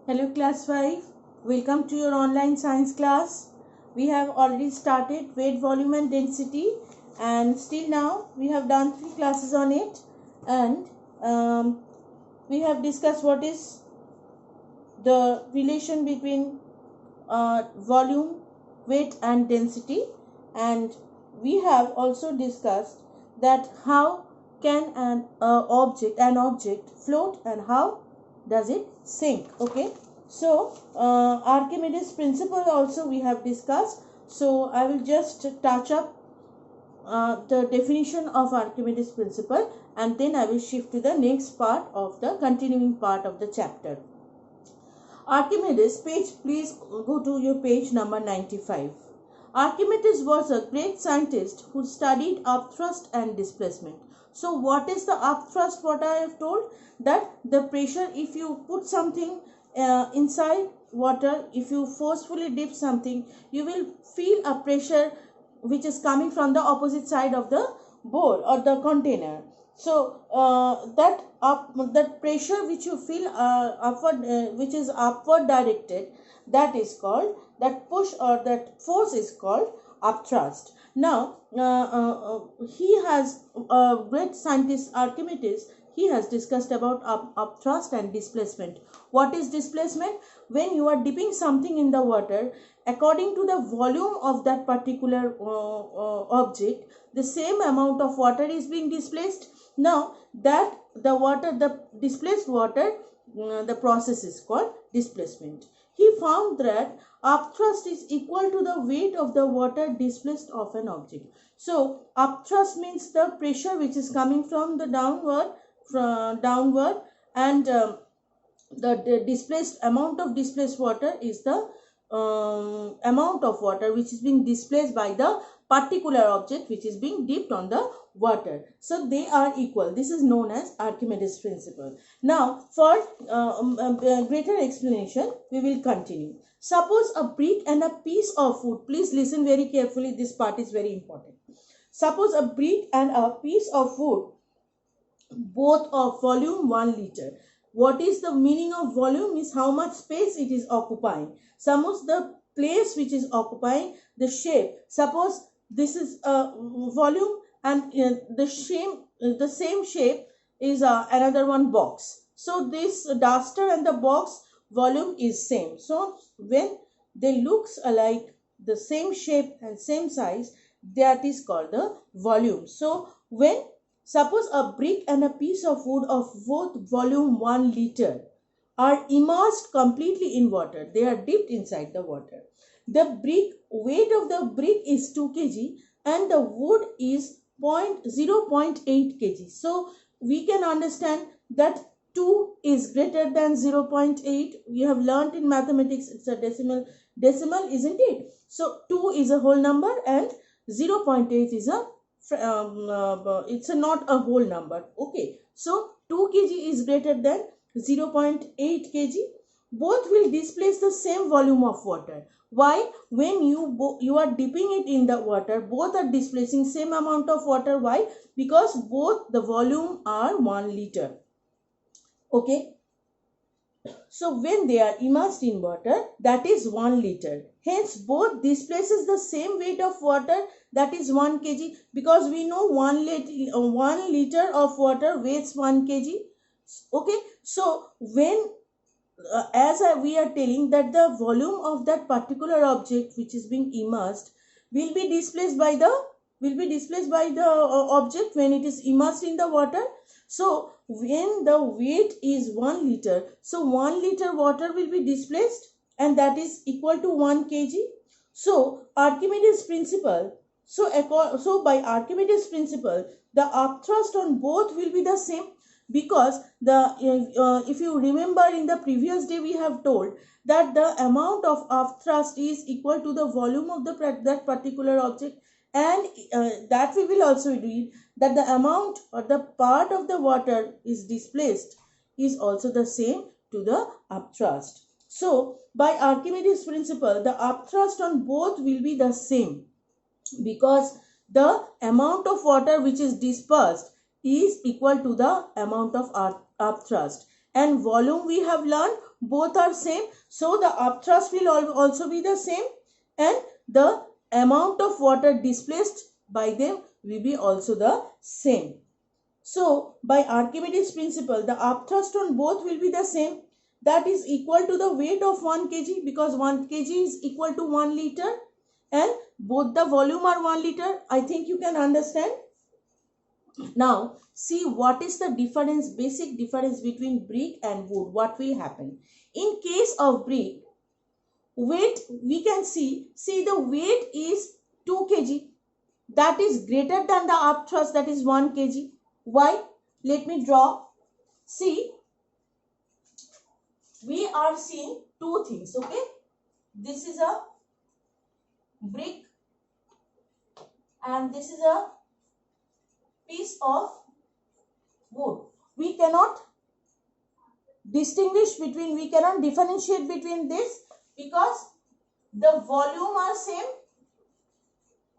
Hello class 5, welcome to your online science class. We have already started weight, volume and density, and still now we have done 3 classes on it, and we have discussed what is the relation between volume, weight and density, and we have also discussed that how can an object float and how does it sink. Okay, so Archimedes principle also we have discussed, so I will just touch up the definition of Archimedes principle, and then I will shift to the next part of the continuing part of the chapter. Archimedes, please go to your page number 95. Archimedes was a great scientist who studied upthrust and displacement. So what is the upthrust? What I have told, that the pressure, if you put something inside water, if you forcefully dip something, you will feel a pressure which is coming from the opposite side of the bowl or the container. So that pressure which you feel upward, which is upward directed, that is called, that push or that force is called upthrust. Now he has great scientist Archimedes. He has discussed about upthrust and displacement. What is displacement? When you are dipping something in the water, according to the volume of that particular object, the same amount of water is being displaced. Now that the displaced water, the process is called displacement. He found that upthrust is equal to the weight of the water displaced of an object. So upthrust means the pressure which is coming from the downward, and the displaced amount of displaced water is the amount of water which is being displaced by the particular object which is being dipped on the water. So they are equal. This is known as Archimedes principle. Now for greater explanation, we will continue. Suppose a brick and a piece of wood. Please listen very carefully. This part is very important. Suppose a brick and a piece of wood, both of volume 1 liter. What is the meaning of volume? Is how much space it is occupying. Suppose the place which is occupying, the shape. Suppose this is a volume, and the same shape is another one box. So this duster and the box volume is same. So when they looks alike, the same shape and same size, that is called the volume. So when suppose a brick and a piece of wood of both volume 1 liter are immersed completely in water. They are dipped inside the water. The weight of the brick is 2 kg and the wood is 0.8 kg. So we can understand that 2 is greater than 0.8. We have learnt in mathematics it's a decimal, isn't it? So 2 is a whole number and 0.8 is a it's not a whole number. Okay, so 2 kg is greater than 0.8 kg. Both will displace the same volume of water. Why? When you are dipping it in the water, both are displacing same amount of water. Why? Because both the volume are 1 liter. Okay, so when they are immersed in water, that is 1 liter. Hence both displaces the same weight of water, that is 1 kg, because we know 1 liter of water weighs 1 kg. Okay, so when we are telling that the volume of that particular object which is being immersed will be displaced by the object when it is immersed in the water. So when the weight is 1 liter, so 1 liter water will be displaced, and that is equal to 1 kg. So Archimedes principle, so by Archimedes principle, the upthrust on both will be the same, because if you remember in the previous day we have told that the amount of upthrust is equal to the volume of that particular object, and that we will also read that the amount or the part of the water is displaced is also the same to the upthrust. So by Archimedes principle, the upthrust on both will be the same, because the amount of water which is dispersed is equal to the amount of upthrust. And volume we have learned, both are same, so the upthrust will also be the same, and the amount of water displaced by them will be also the same. So by Archimedes principle, the upthrust on both will be the same, that is equal to the weight of 1 kg, because 1 kg is equal to 1 liter and both the volume are 1 liter. I think you can understand. Now see what is the difference, basic difference between brick and wood. What will happen in case of brick? Weight, we can see the weight is 2 kg, that is greater than the upthrust, that is 1 kg. Why? Let me draw. See, we are seeing two things, okay? This is a brick and this is a piece of wood. We cannot distinguish between, we cannot differentiate between this because the volume are same,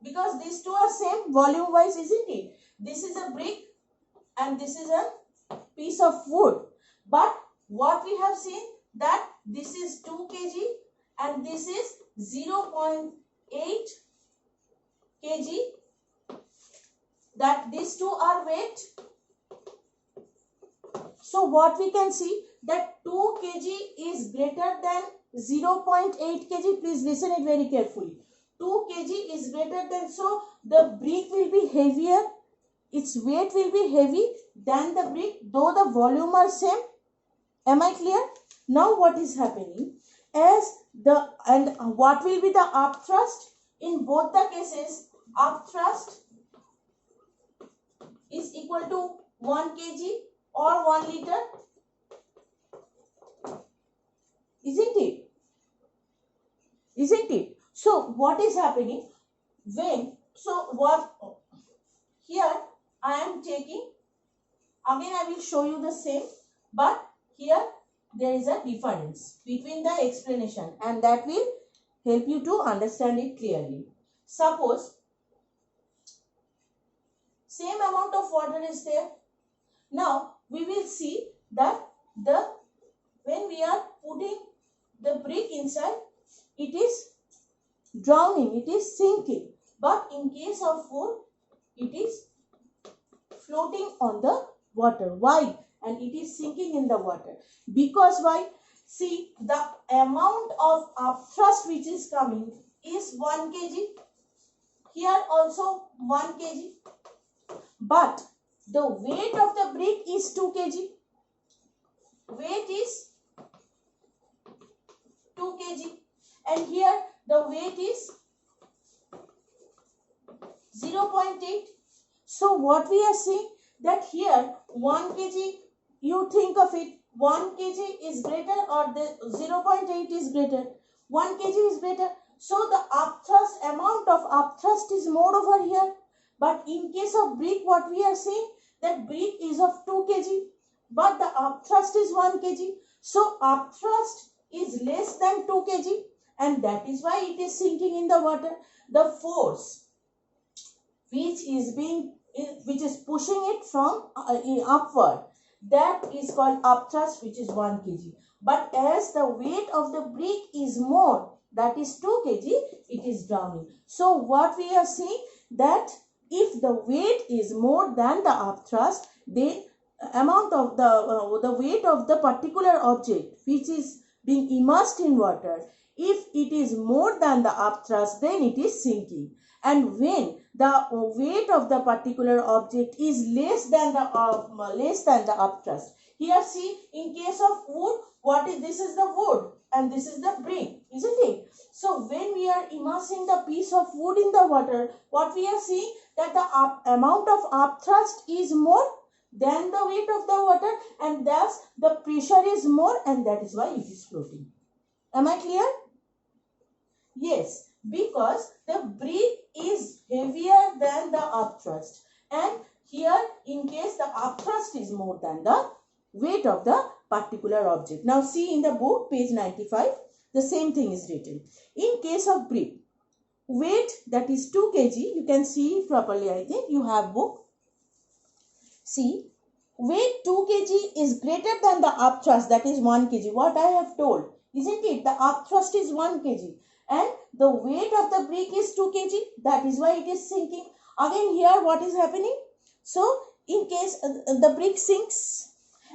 because these two are same volume wise, isn't it? This is a brick and this is a piece of wood. But what we have seen, that this is 2 kg and this is 0.8 kg, that these two are weight. So what we can see, that 2 kg is greater than 0.8 kg. Please listen it very carefully. 2 kg is greater than, so the brick will be heavier, its weight will be heavy than the brick, though the volume are same. Am I clear? Now what is happening, as the, and what will be the upthrust? In both the cases, upthrust is equal to 1 kg or 1 liter, isn't it? Isn't it? So what is happening when, so what, here I am taking, again I will show you the same, but here there is a difference between the explanation and that will help you to understand it clearly. Suppose same amount of water is there. Now we will see that the, when we are putting the brick inside, it is drowning, it is sinking. But in case of wood, it is floating on the water. Why? And it is sinking in the water. Because why? See, the amount of upthrust which is coming is 1 kg. Here also 1 kg. But the weight of the brick is 2 kg. Weight is 2 kg. And here the weight is 0.8. So what we are seeing, that here 1 kg, you think of it, 1 kg is greater or the 0.8 is greater. 1 kg is greater. So the upthrust, amount of upthrust is more over here. But in case of brick, what we are seeing, that brick is of 2 kg, but the upthrust is 1 kg. So upthrust is less than 2 kg, and that is why it is sinking in the water. The force which is pushing it from upward, that is called upthrust, which is 1 kg. But as the weight of the brick is more, that is 2 kg, it is drowning. So what we are seeing, that if the weight is more than the upthrust, then amount of the weight of the particular object which is being immersed in water, if it is more than the upthrust, then it is sinking. And when the weight of the particular object is less than the upthrust, here see, in case of wood, what is, this is the wood and this is the brick, isn't it? So when we are immersing the piece of wood in the water, what we are seeing, that the amount of upthrust is more than the weight of the water, and thus the pressure is more, and that is why it is floating. Am I clear? Yes, because the brick is heavier than the upthrust, and here in case the upthrust is more than the weight of the particular object. Now see in the book, page 95, the same thing is written. In case of brick, weight, that is 2 kg, you can see properly, I think you have book. See, weight 2 kg is greater than the upthrust, that is 1 kg. What I have told, isn't it? The upthrust is 1 kg and the weight of the brick is 2 kg. That is why it is sinking. Again here what is happening? So in case the brick sinks,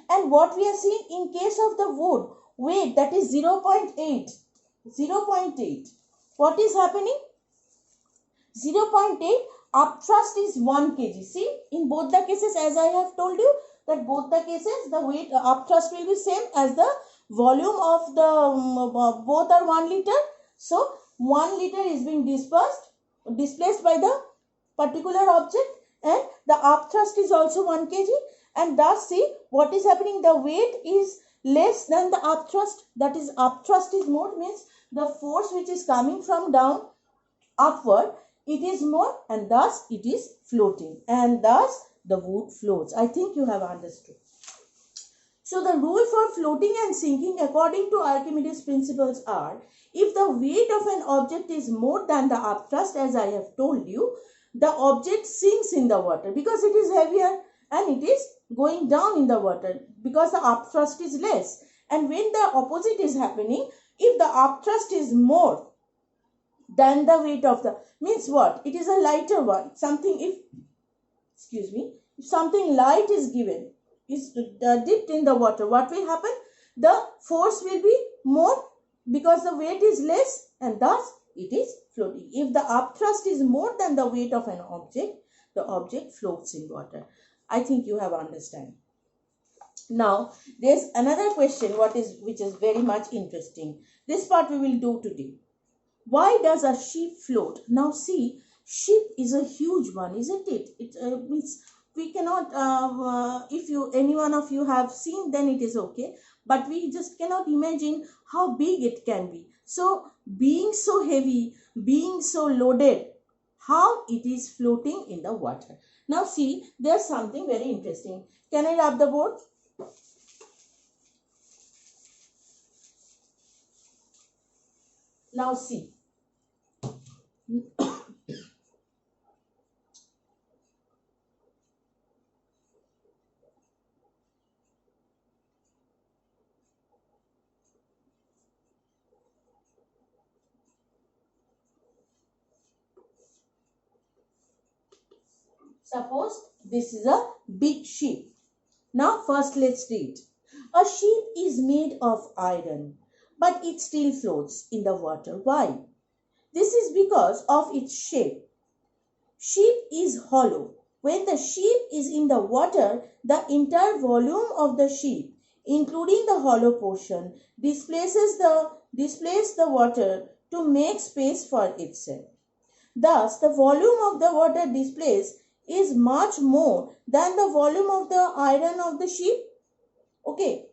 and what we are seeing in case of the wood, weight that is 0.8, what is happening? 0.8, upthrust is 1 kg. See, in both the cases, as I have told you, that both the cases the weight upthrust will be same as the volume of the both are 1 liter. So 1 liter is being displaced by the particular object, and the upthrust is also 1 kg, and thus see what is happening, the weight is less than the upthrust, that is upthrust is more, means the force which is coming from down upward, it is more, and thus it is floating, and thus the wood floats. I think you have understood. So the rule for floating and sinking according to Archimedes principles are, if the weight of an object is more than the upthrust, as I have told you, the object sinks in the water because it is heavier and it is going down in the water because the upthrust is less. And when the opposite is happening, if the upthrust is more than the weight of the, means what, it is a lighter one, something, if something light is given, is dipped in the water, what will happen? The force will be more because the weight is less, and thus it is floating. If the upthrust is more than the weight of an object, the object floats in water. I think you have understand. Now there's another question which is very much interesting. This part we will do today. Why does a ship float? Now see, ship is a huge one, isn't it? It means we cannot, if any one of you have seen, then it is okay. But we just cannot imagine how big it can be. So being so heavy, being so loaded, how it is floating in the water. Now see, there's something very interesting. Can I rub the board? Now see. Suppose this is a big ship. Now first let's read. A ship is made of iron, but it still floats in the water. Why? This is because of its shape. Ship is hollow. When the ship is in the water, the entire volume of the ship, including the hollow portion, displaces the water to make space for itself. Thus, the volume of the water displaced is much more than the volume of the iron of the ship. Okay.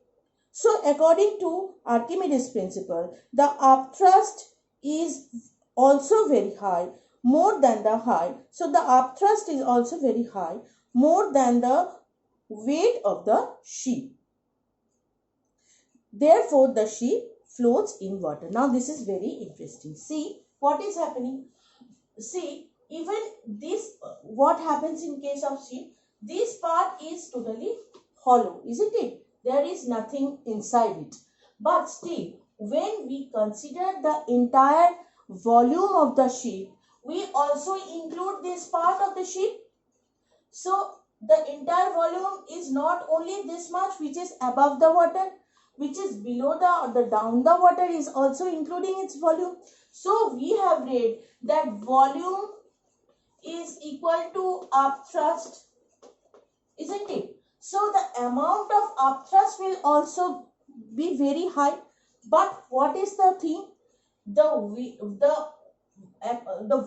So, according to Archimedes' principle, the upthrust is also very high, more than the height. So, the upthrust is also very high, more than the weight of the ship. Therefore, the ship floats in water. Now, this is very interesting. See what is happening. See, even this, what happens in case of ship, this part is totally hollow, isn't it? There is nothing inside it. But still, when we consider the entire volume of the ship, we also include this part of the ship. So, the entire volume is not only this much which is above the water, which is below the down the water is also including its volume. So, we have read that volume is equal to upthrust, isn't it? So the amount of upthrust will also be very high. But what is the thing? The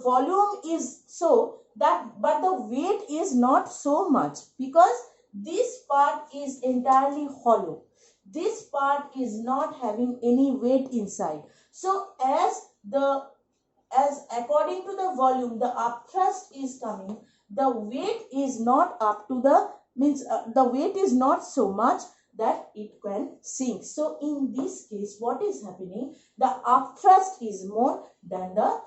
volume is so that, but the weight is not so much, because this part is entirely hollow. This part is not having any weight inside. So as according to the volume, the upthrust is coming, the weight is not up to the, the weight is not so much that it can sink. So in this case, what is happening? The upthrust is more than the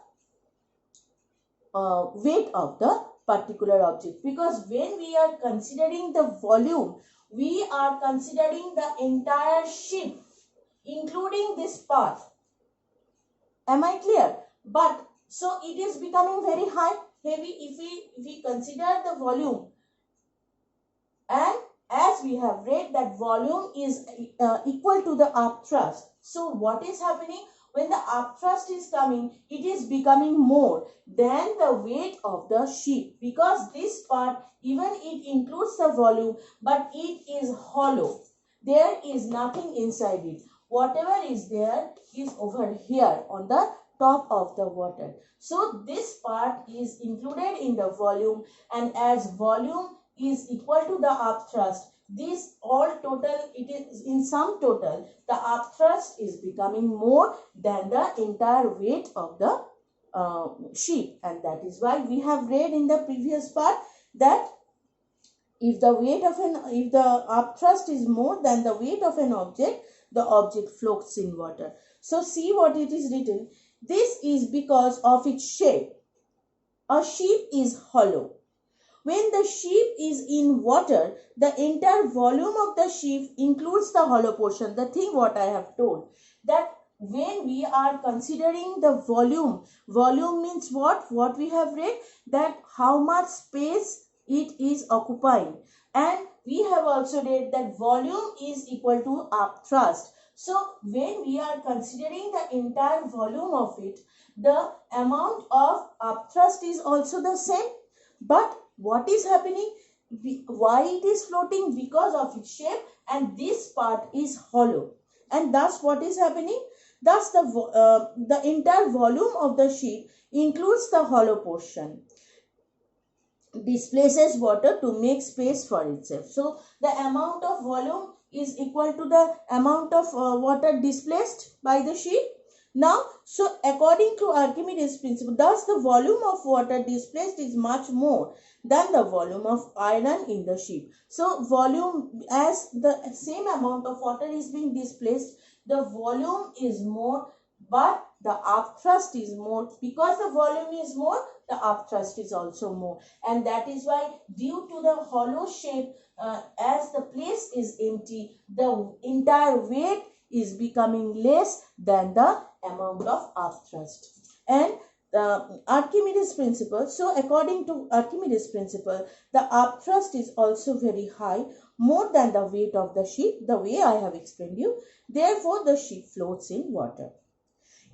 weight of the particular object, because when we are considering the volume, we are considering the entire ship, including this part. Am I clear? But so it is becoming very heavy if we consider the volume, and as we have read that volume is equal to the upthrust. So what is happening? When the upthrust is coming, it is becoming more than the weight of the ship, because this part, even it includes the volume, but it is hollow. There is nothing inside it. Whatever is there is over here on the top of the water. So this part is included in the volume, and as volume is equal to the upthrust, this all total, it is in sum total, the upthrust is becoming more than the entire weight of the ship. And that is why we have read in the previous part that if the upthrust is more than the weight of an object, the object floats in water. So see what it is written. This is because of its shape. A ship is hollow. When the ship is in water, the entire volume of the ship includes the hollow portion. The thing what I have told, that when we are considering the volume means what? What we have read, that how much space it is occupying. And we have also read that volume is equal to upthrust. So when we are considering the entire volume of it, the amount of upthrust is also the same. But what is happening? Why it is floating? Because of its shape, and this part is hollow. And thus what is happening? Thus the entire volume of the ship includes the hollow portion, displaces water to make space for itself. So the amount of volume is equal to the amount of water displaced by the ship. Now, so according to Archimedes' principle, thus the volume of water displaced is much more than the volume of iron in the ship. So volume, as the same amount of water is being displaced, the volume is more, but the upthrust is more. Because the volume is more, the upthrust is also more. And that is why, due to the hollow shape, as the place is empty, the entire weight is becoming less than the amount of upthrust. And the Archimedes principle, so according to Archimedes principle, the upthrust is also very high, more than the weight of the ship, the way I have explained you. Therefore, the ship floats in water.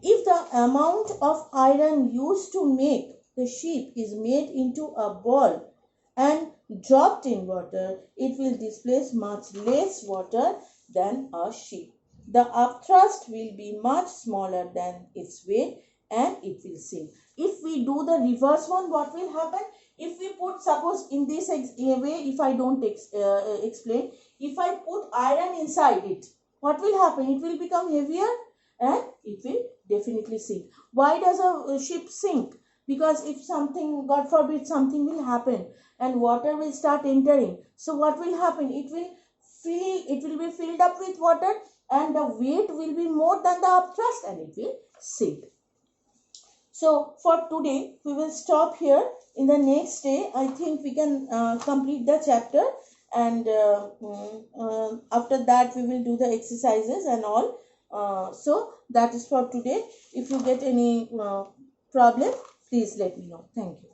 If the amount of iron used to make the ship is made into a ball and dropped in water, it will displace much less water than a ship. The upthrust will be much smaller than its weight, and it will sink. If we do the reverse one, what will happen? If we put, suppose in this way, if I don't explain, if I put iron inside it, what will happen? It will become heavier and it will definitely sink. Why does a ship sink? Because if something, God forbid, something will happen and water will start entering. So what will happen? It will be filled up with water, and the weight will be more than the upthrust, and it will sink. So for today, we will stop here. In the next day, I think we can complete the chapter, and after that, we will do the exercises and all. So that is for today. If you get any problem, please let me know. Thank you.